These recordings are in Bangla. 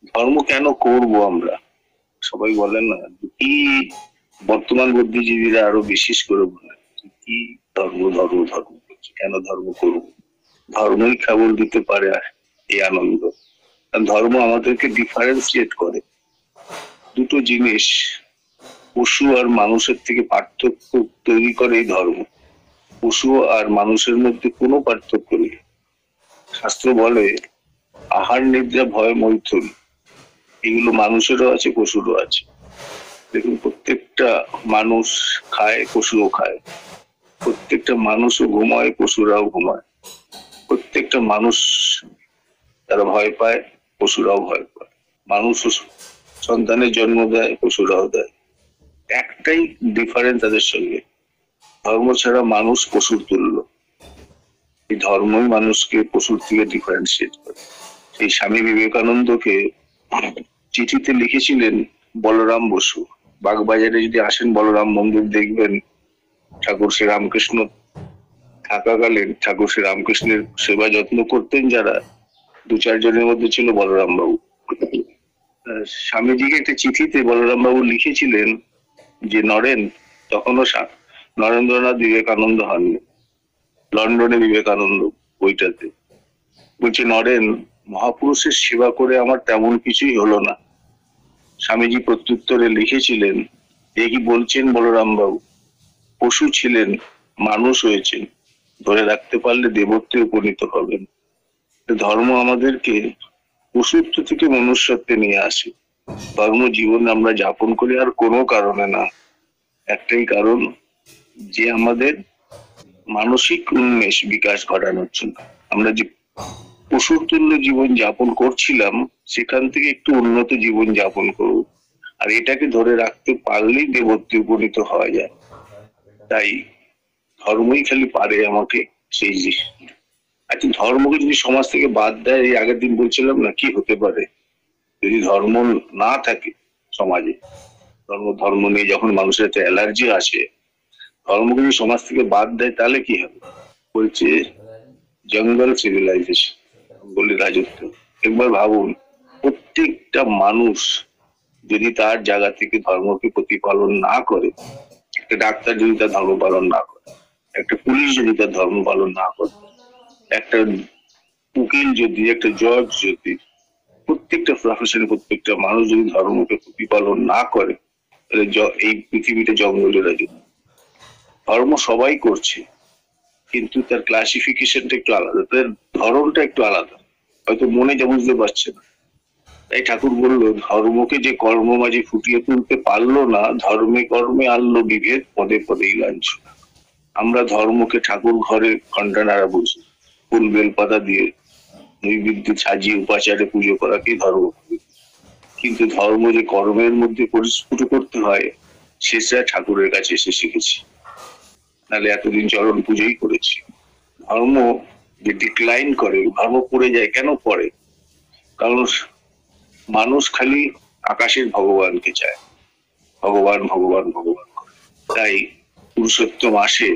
ধর্ম কেন করব আমরা? সবাই বলেন না, কি বর্তমান বুদ্ধিজীবীরা আরো বিশেষ করে বলেন কি ধর্ম ধর্ম ধর্ম করছে, কেন ধর্ম করব? ধর্মই কেবল দিতে পারে এই আনন্দ। আর ধর্ম আমাদেরকে ডিফারেন্সিয়েট করে দুটো জিনিস, পশু আর মানুষের থেকে পার্থক্য তৈরি করে এই ধর্ম। পশু আর মানুষের মধ্যে কোনো পার্থক্য নেই। শাস্ত্র বলে আহার নিদ্রা ভয় মৈথুন, এগুলো মানুষেরও আছে পশুরও আছে। দেখুন, প্রত্যেকটা মানুষ খায়, পশুও খায়। প্রত্যেকটা মানুষও ঘুমায়, পশুরাও ঘুমায়। প্রত্যেকটা মানুষ তারা ভয় পায়, পশুরাও ভয় পায়। মানুষও সন্তানের জন্ম দেয়, পশুরাও দেয়। একটাই ডিফারেন্স তাদের সঙ্গে, ধর্ম ছাড়া মানুষ পশুর তুল্য। এই ধর্মই মানুষকে পশুর থেকে ডিফারেন্সিয়েট করে। সেই স্বামী বিবেকানন্দকে চিঠিতে লিখেছিলেন বলরাম বসু। বাগবাজারে যদি আসেন বলরাম মন্দির দেখবেন, ঠাকুর শ্রী রামকৃষ্ণ থাকাকালীন ঠাকুর শ্রী রামকৃষ্ণের সেবা যত্ন করতেন যারা, দু চারজনের মধ্যে ছিল বলরাম বাবু। স্বামীজিকে একটা চিঠিতে বলরাম বাবু লিখেছিলেন যে নরেন, তখনও নরেন্দ্রনাথ বিবেকানন্দ হননি, লন্ডনে বিবেকানন্দ বইটাতে বলছে, নরেন, মহাপুরুষের সেবা করে আমার তেমন কিছুই হলো না। স্বামীজি প্রত্যুত্তরে লিখেছিলেন, এ কি বলছেন বলরাম বাবু? পশু ছিলেন, মানুষ হয়েছেন, ধরে রাখতে পারলে দেবত্বে উপনীত হবেন। ধর্ম আমাদেরকে পশুত্ব থেকে মনুষ্যত্বে নিয়ে আসে। ধর্ম জীবন আমরা যাপন করি আর কোনো কারণে না, একটাই কারণ, যে আমাদের মানসিক উন্মেষ বিকাশ ঘটানোর জন্য। আমরা যে পশুর তুল্য জীবন যাপন করছিলাম সেখান থেকে একটু উন্নত জীবন যাপন করব, আর এটাকে ধরে রাখতে পারলেই দেবত্বে উপনীত হওয়া যায়। তাই ধর্মই খালি পারে আমাকে সেই যে, আচ্ছা ধর্মকে যদি সমাজ থেকে বাদ দেয়, এই আগের দিন বলছিলাম না, কি হতে পারে যদি ধর্ম না থাকে সমাজে? ধর্ম নিয়ে যখন মানুষের একটা অ্যালার্জি আসে, ধর্মকে যদি সমাজ থেকে বাদ দেয় তাহলে কি হবে? বলছে জঙ্গল সিভিলাইজেশন, বলি রাজত্ব। একবার ভাবুন, প্রত্যেকটা মানুষ যদি তার জায়গা থেকে ধর্মকে প্রতিপালন না করে, একটা ডাক্তার যদি তার ধর্ম পালন না করে, একটা পুলিশ যদি তার ধর্ম পালন না করে, একটা উকিল যদি, একটা জজ যদি, প্রত্যেকটা প্রফেশনে প্রত্যেকটা মানুষ যদি ধর্মকে প্রতিপালন না করে, তাহলে এই পৃথিবীটা জঙ্গলের রাজত্ব। ধর্ম সবাই করছে, কিন্তু তার ক্লাসিফিকেশনটা একটু আলাদা, তার ধরনটা একটু আলাদা, হয়তো মনে যা বুঝতে পারছে না। তাই ঠাকুর বললো, ধর্মকে যে কর্ম মাঝে ফুটিয়ে তুলতে পারলো না, ধর্মে কর্মে আনলো বিভেদ, পদে পদেই লাঞ্ছনা। আমরা ধর্মকে ঠাকুর ঘরে ঘন্টা নাড়া বুঝি, ফুল বেলপাতা দিয়ে নৈবেদ্য সাজিয়ে উপাচারে পুজো করাকেই ধর্ম। কিন্তু ধর্ম যে কর্মের মধ্যে পরিস্ফুট করতে হয়, সেটা ঠাকুরের কাছে এসে শিখেছি, নাহলে এতদিন চরণ পুজোই করেছি। ধর্ম যে ডিক্লাইন করে, ধর্ম পড়ে যায়, কেন পড়ে? কারণ মানুষ খালি আকাশের ভগবানকে চায়, ভগবান ভগবান ভগবান। তাই পুরুষোত্তম আসে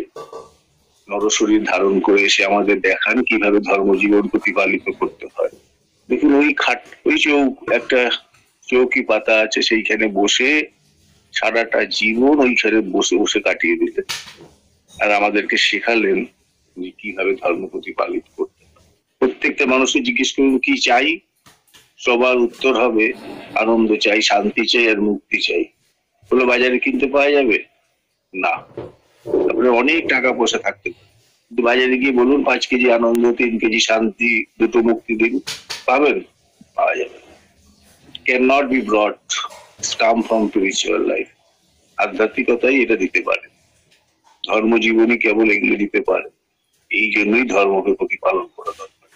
নরশরীর ধারণ করে, এসে আমাদের দেখান কিভাবে ধর্মজীবন প্রতিপালিত করতে হয়। দেখুন, ওই একটা চৌকি পাতা আছে, সেইখানে বসে সারাটা জীবন ওইখানে বসে বসে কাটিয়ে দিলেন, আর আমাদেরকে শেখালেন যে কিভাবে ধর্ম প্রতিপালিত করতে। প্রত্যেকটা মানুষকে জিজ্ঞেস করুন কি চাই, সবার উত্তর হবে আনন্দ চাই, শান্তি চাই আর মুক্তি চাই। হলো বাজারে কিনতে পাওয়া যাবে না, তারপরে অনেক টাকা পয়সা থাকতে, কিন্তু বাজারে গিয়ে বলুন 5 কেজি আনন্দ, 3 কেজি শান্তি, 2টো মুক্তি দিন, পাবেন? পাওয়া যাবে। Can not be brought, come from spiritual life. আধ্যাত্মিকতাই এটা দিতে পারে, ধর্মজীবনী কেবল এগুলো দিতে পারে। এই জন্যই ধর্মকে প্রতিপালন করা দরকার।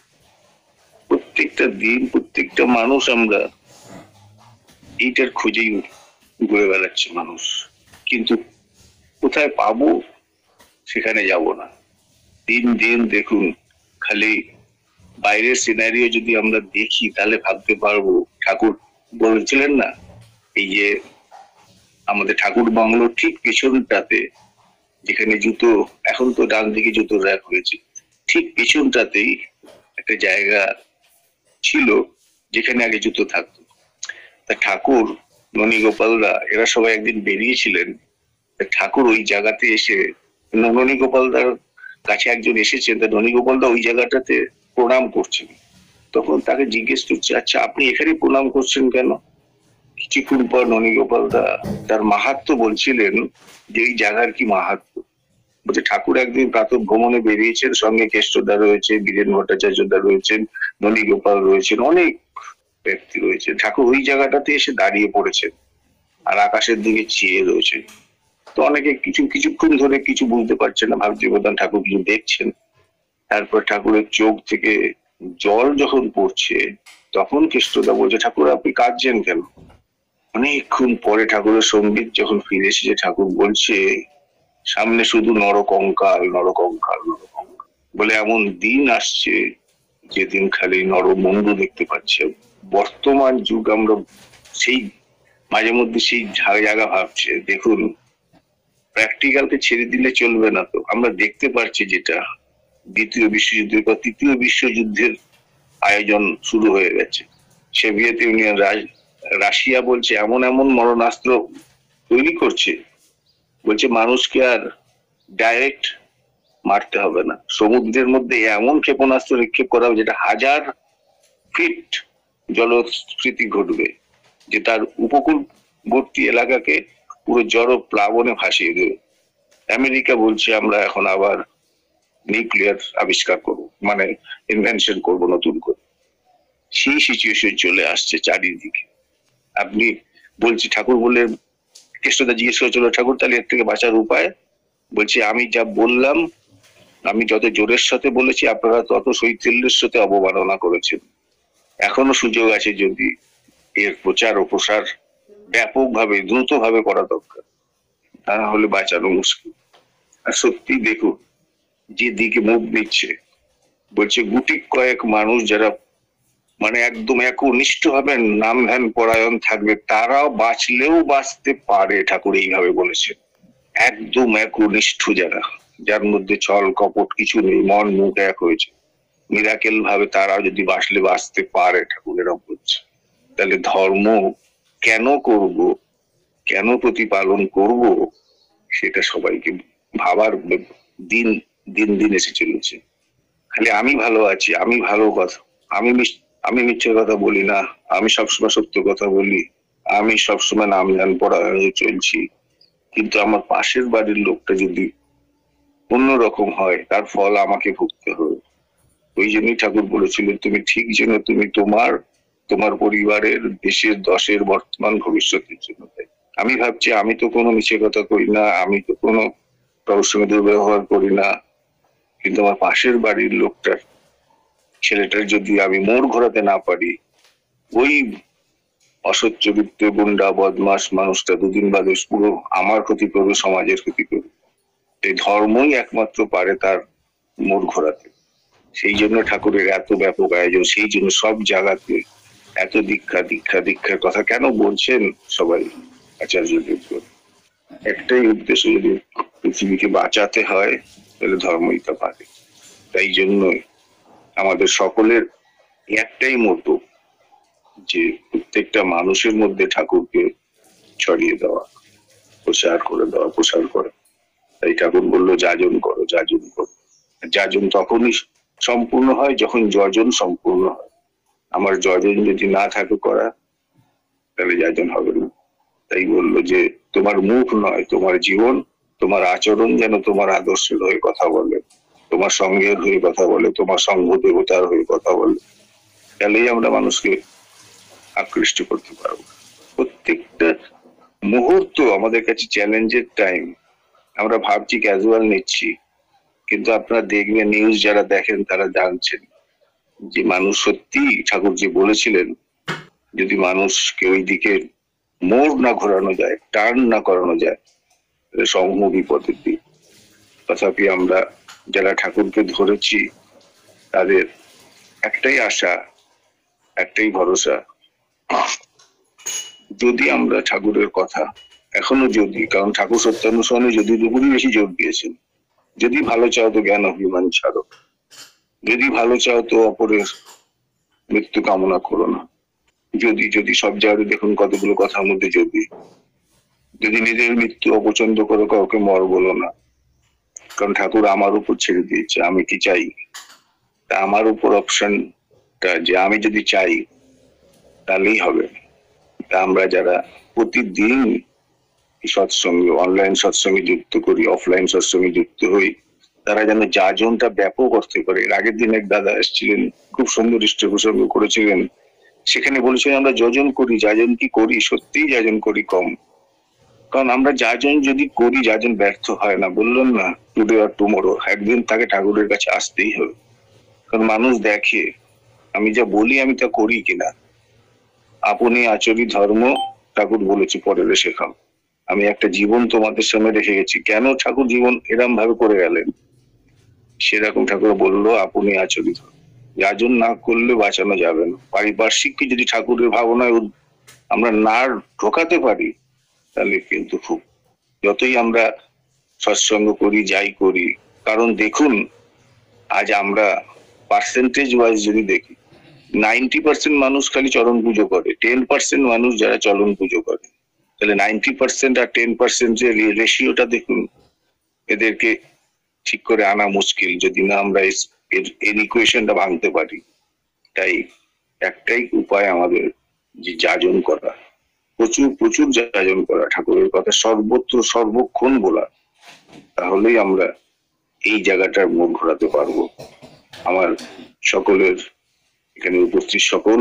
প্রত্যেকটা দিন প্রত্যেকটা মানুষ আমরা এইটার খোঁজেই ঘুরে বেড়াচ্ছে মানুষ, কিন্তু কোথায় পাবো সেখানে যাব না। দিন দিন দেখুন, খালি বাইরের সিনারিও যদি আমরা দেখি তাহলে ভাবতে পারবো, ঠাকুর বলেছিলেন না, এই যে আমাদের ঠাকুর বাংলোর ঠিক পেছনটাতে, যেখানে জুতো, এখন তো ডান দিকে জুতো র্যাক হয়েছে, ঠিক পেছনটাতেই একটা জায়গা ছিল যেখানে আগে জুতো থাকতো। তা ঠাকুর, ননীগোপালদা এরা সবাই একদিন বেরিয়েছিলেন। ঠাকুর ওই জায়গাতে এসে, ননীগোপালদার কাছে একজন এসেছেন, তা ননীগোপালদা ওই জায়গাটাতে প্রণাম করছেন। তখন তাকে জিজ্ঞেস করছে, আচ্ছা আপনি এখানে প্রণাম করছেন কেন? কিছুক্ষণ পর ননীগোপালদা তার মাহাত্ম্য বলছিলেন, যে এই জায়গার কি মাহাত্ম্য। বলছে ঠাকুর একদিন প্রাতঃ ভ্রমণে বেরিয়েছেন, সঙ্গে কেষ্টদা রয়েছে, বীরেন ভট্টাচার্যদা রয়েছেন, ননীগোপাল রয়েছেন, অনেক ব্যক্তি রয়েছে। ঠাকুর ওই জায়গাটাতে এসে দাঁড়িয়ে পড়েছেন আর আকাশের দিকে চেয়ে রয়েছে। তো অনেকে কিছুক্ষণ ধরে কিছু বুঝতে পারছে না, ভাবছে বোধহয় ঠাকুর কিছু দেখছেন। তারপর ঠাকুরের চোখ থেকে জল যখন পড়ছে, তখন কেষ্টদা বলছে, ঠাকুর আপনি কাঁদছেন কেন? অনেকক্ষণ পরে ঠাকুরের সঙ্গীত যখন ফিরে এসেছে, ঠাকুর বলছে, সামনে শুধু নরকঙ্কাল নরকঙ্কাল নরকঙ্কাল বলে এমন দিন আসছে যেদিন খালি নরমুন্ডু দেখতে পাচ্ছে। বর্তমান যুগ আমরা সেই মাঝে মধ্যে সেই জায়গা ভাবছে, দেখুন প্র্যাকটিক্যালকে ছেড়ে দিলে চলবে না। তো আমরা দেখতে পাচ্ছি যেটা দ্বিতীয় বিশ্বযুদ্ধের পর তৃতীয় বিশ্বযুদ্ধের আয়োজন শুরু হয়ে গেছে। সোভিয়েত ইউনিয়ন, রাশিয়া বলছে এমন এমন মরণাস্ত্র তৈরি করছে, বলছে মানুষকে আর ডাইরেক্ট মারতে হবে না, সমুদ্রের মধ্যে এমন ক্ষেপণাস্ত্র নিক্ষেপ করা হবে যেটা 1000 ফিট জলস্ফীতি ঘটবে, যে তার উপকূলবর্তী এলাকাকে পুরো জড় প্লাবনে ভাসিয়ে দেবে। আমেরিকা বলছে আমরা এখন আবার নিউক্লিয়ার আবিষ্কার করবো, মানে ইনভেনশন করবো নতুন করে। সেই সিচুয়েশন চলে আসছে চারিদিকে। আপনি বলছি, ঠাকুর বলে, কেষ্টদা জিজ্ঞেস করেছিল, ঠাকুর তাহলে এর থেকে বাঁচার উপায়? বলছে আমি যা বললাম, আমি যত জোরের সাথে বলেছি আপনারা তত শৈথিল্যের সাথে অবমাননা করেছেন। এখনো সুযোগ আছে, যদি এর প্রচার ও প্রসার ব্যাপকভাবে দ্রুতভাবে করা দরকার, তাহলে বাঁচানো মুশকিল। আর সত্যি দেখুন যে দিকে মুখ দিচ্ছে, বলছে গুটি কয়েক মানুষ যারা মানে একদম একনিষ্ঠ ভাবে নাম ধ্যান পরায়ণ থাকবে, তারাও বাঁচলেও বাঁচতে পারে, ঠাকুর এইভাবে বলেছে। একদম একনিষ্ঠ যারা, যার মধ্যে ছল কপট কিছু নেই, মন মুখ এক হয়েছে, মিরাকেল ভাবে তারাও যদি বাঁচলে বাঁচতে পারে, ঠাকুরেরা বলছে। তাহলে ধর্ম কেন করব, কেন প্রতিপালন করব, সেটা সবাইকে ভাবার দিন দিন দিন এসে চলেছে। খালি আমি ভালো আছি, আমি ভালো কথা, আমি মিথ্যে কথা বলি না, আমি সবসময় সত্য কথা বলি, আমি সবসময় নাম ধ্যান পরায়ণ চলছি, কিন্তু আমার পাশের বাড়ির লোকটা যদি অন্যরকম হয়, তার ফল আমাকে ভুগতে হবে। ওই জন্যই ঠাকুর বলেছিল, তুমি ঠিক যেন তুমি তোমার তোমার পরিবারের, দেশের, দশের, বর্তমান ভবিষ্যতের জন্য। আমি ভাবছি আমি তো কোনো মিছে কথা করি না, আমি তো কোনো কারোর সঙ্গে দুর্ব্যবহার করি না, কিন্তু আমার পাশের বাড়ির লোকটার ছেলেটার যদি আমি মোড় ঘোরাতে না পারি, ওই অসৎ চরিত্র গুন্ডা বদমাস মানুষটা দুদিন বাদে পুরো আমার ক্ষতি করবে, সমাজের ক্ষতি করবে। এই ধর্মই একমাত্র পারে তার মোড় ঘোরাতে। সেই জন্য ঠাকুরের এত ব্যাপক আয়োজন, সেই জন্য সব জায়গাতে এত দীক্ষা দীক্ষা দীক্ষার কথা কেন বলছেন সবাই আচার্যদেব। একটাই উদ্দেশ্য, যদি পৃথিবীকে বাঁচাতে হয় তাহলে ধর্মই তা পারে। তাই জন্যই আমাদের সকলের একটাই মতো, যে প্রত্যেকটা মানুষের মধ্যে ঠাকুরকে ছড়িয়ে দেওয়া, প্রচার করে দেওয়া, প্রসার করা। তাই ঠাকুর বললো যাজন করো, যাজন করো। যাজন তখনই সম্পূর্ণ হয় যখন যজন সম্পূর্ণ হয়। আমার যজন যদি না থাকে করা, তাহলে যাজন হবে না। তাই বললো যে তোমার মুখ নয়, তোমার জীবন, তোমার আচরণ যেন তোমার আদর্শের হয়ে কথা বলে, তোমার সঙ্গের হয়ে কথা বলে, তোমার সঙ্গ দেবতার হয়ে কথা বলে। তাহলেই আমরা মানুষকে আকৃষ্ট করতে পারবো। প্রত্যেকটা মুহূর্ত আমাদের কাছে চ্যালেঞ্জের টাইম। আমরা ভাবছি ক্যাজুয়াল নিচ্ছি, কিন্তু আপনারা দেখবেন, নিউজ যারা দেখেন তারা জানছেন যে মানুষ সত্যি, ঠাকুর যে বলেছিলেন, যদি মানুষকে ওই দিকে মোড় না ঘোরানো যায়, টার্ন না করানো যায়, সমূহ বিপদের দিক। তথাপি আমরা যারা ঠাকুরকে ধরেছি, তাদের একটাই আশা, একটাই ভরসা, যদি আমরা ঠাকুরের কথা এখনো, যদি, কারণ ঠাকুর সত্যানুসরণে যদি দুপুরই বেশি জোর দিয়েছেন, যদি ভালো চাও তো জ্ঞান অভিমান ছাড়ো, যদি ভালো চাও তো অপরের মৃত্যু কামনা করো না, যদি যদি সব জায়গায় দেখুন কতগুলো কথার মধ্যে যদি যদি নিজের মৃত্যু অপছন্দ করে কাউকে মর বলো না, কারণ ঠাকুর আমার উপর ছেড়ে দিয়েছে আমি কি চাই। তা আমার উপর অপশনটা যে আমি যদি চাই তাহলেই হবে। তা আমরা যারা প্রতিদিন সৎসঙ্গে অনলাইন সৎসঙ্গে যুক্ত করি, অফলাইন সৎসঙ্গে যুক্ত হই, তারা যেন যাজনটা ব্যাপক অর্থে করে। এর আগের দিন এক দাদা এসেছিলেন, খুব সুন্দর প্রসঙ্গ করেছিলেন, সেখানে বলেছিলেন আমরা যজন করি, যাজন কি করি, সত্যিই যাজন করি কম। কারণ আমরা যাজন যদি করি, যাজন ব্যর্থ হয় না, বললেন না টুডে আর টুমোরো, একদিন তাকে ঠাকুরের কাছে আসতেই হবে। কারণ মানুষ দেখে আমি যা বলি আমি তা করি কিনা। আপনি আচরি ধর্ম ঠাকুর বলেছে পরের শেখাও। আমি একটা জীবন তোমাদের সামনে রেখে গেছি, কেন ঠাকুর জীবন এরম ভাবে করে গেলেন, সেরকম ঠাকুর বললো আপনি আচরি ধর্ম। যাজন না করলে বাঁচানো যাবে না। পারিপার্শ্বিককে যদি ঠাকুরের ভাবনায় আমরা না ঢোকাতে পারি, তাহলে কিন্তু খুব, যতই আমরা সৎসঙ্গ করি যাই করি, কারণ দেখুন আজ আমরা পার্সেন্টেজ ওয়াইজ যদি দেখি, 90% মানুষ খালি চরণ পুজো করে, 10% মানুষ যারা চরণ পুজো করে, তাহলে 90% আর 10% যে রেশিওটা দেখুন, এদেরকে ঠিক করে আনা মুশকিল যদি না আমরা এর ইকুয়েশনটা ভাঙতে পারি। তাই একটাই উপায় আমাদের, যে যাজন করা, প্রচুর প্রচুর যাজন করা, ঠাকুরের কথা সর্বত্র সর্বক্ষণ বলা, তাহলেই আমরা এই জায়গাটার মোড় ঘোরাতে পারবো। আমার সকলের এখানে উপস্থিত সকল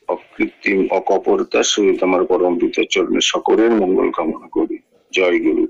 অকৃত্রিম অকপরতার সহিত আমার পরম পিতার চরণে সকলের মঙ্গল কামনা করি। জয় গুরু।